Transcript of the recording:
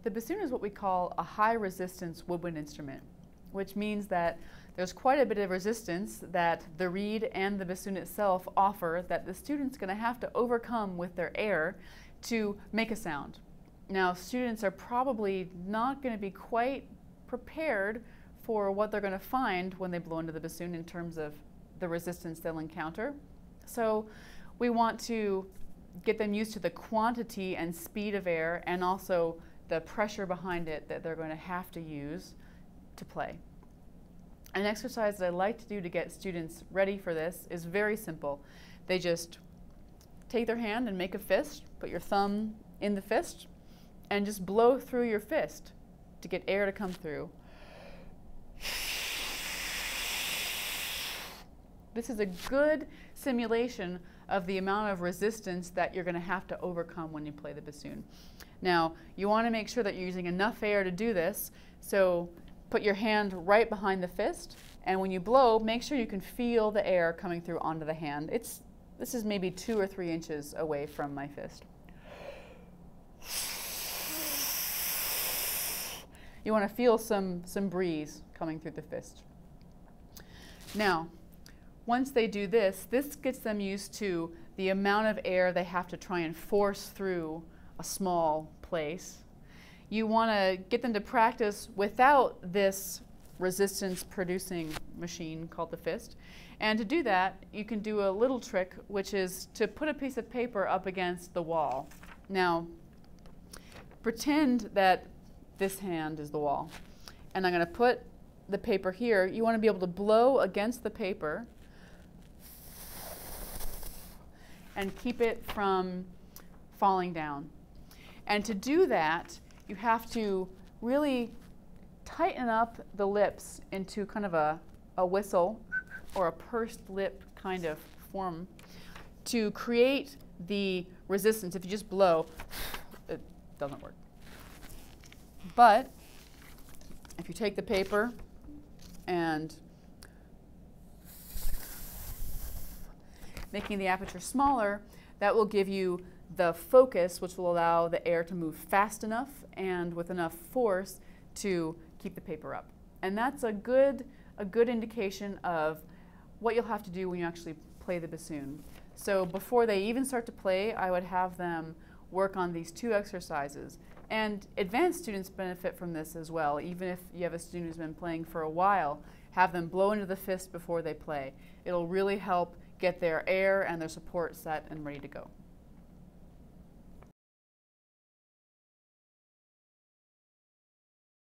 The bassoon is what we call a high resistance woodwind instrument, which means that there's quite a bit of resistance that the reed and the bassoon itself offer that the student's going to have to overcome with their air to make a sound. Now, students are probably not going to be quite prepared for what they're going to find when they blow into the bassoon in terms of the resistance they'll encounter. So we want to get them used to the quantity and speed of air and also the pressure behind it that they're going to have to use to play. An exercise that I like to do to get students ready for this is very simple. They just take their hand and make a fist, put your thumb in the fist, and just blow through your fist to get air to come through. This is a good simulation of the amount of resistance that you're going to have to overcome when you play the bassoon. Now, you want to make sure that you're using enough air to do this, so put your hand right behind the fist, and when you blow, make sure you can feel the air coming through onto the hand. This is maybe 2 or 3 inches away from my fist. You want to feel some breeze coming through the fist. Now, once they do this, this gets them used to the amount of air they have to try and force through a small place. You want to get them to practice without this resistance-producing machine called the fist. And to do that, you can do a little trick, which is to put a piece of paper up against the wall. Now, pretend that this hand is the wall. And I'm going to put the paper here. You want to be able to blow against the paper and keep it from falling down. And to do that, you have to really tighten up the lips into kind of a whistle or a pursed lip kind of form to create the resistance. If you just blow, it doesn't work. But if you take the paper and making the aperture smaller, that will give you the focus, which will allow the air to move fast enough and with enough force to keep the paper up. And that's a good indication of what you'll have to do when you actually play the bassoon. So before they even start to play, I would have them work on these 2 exercises. And advanced students benefit from this as well. Even if you have a student who's been playing for a while, have them blow into the fist before they play. It'll really help get their air and their support set and ready to go.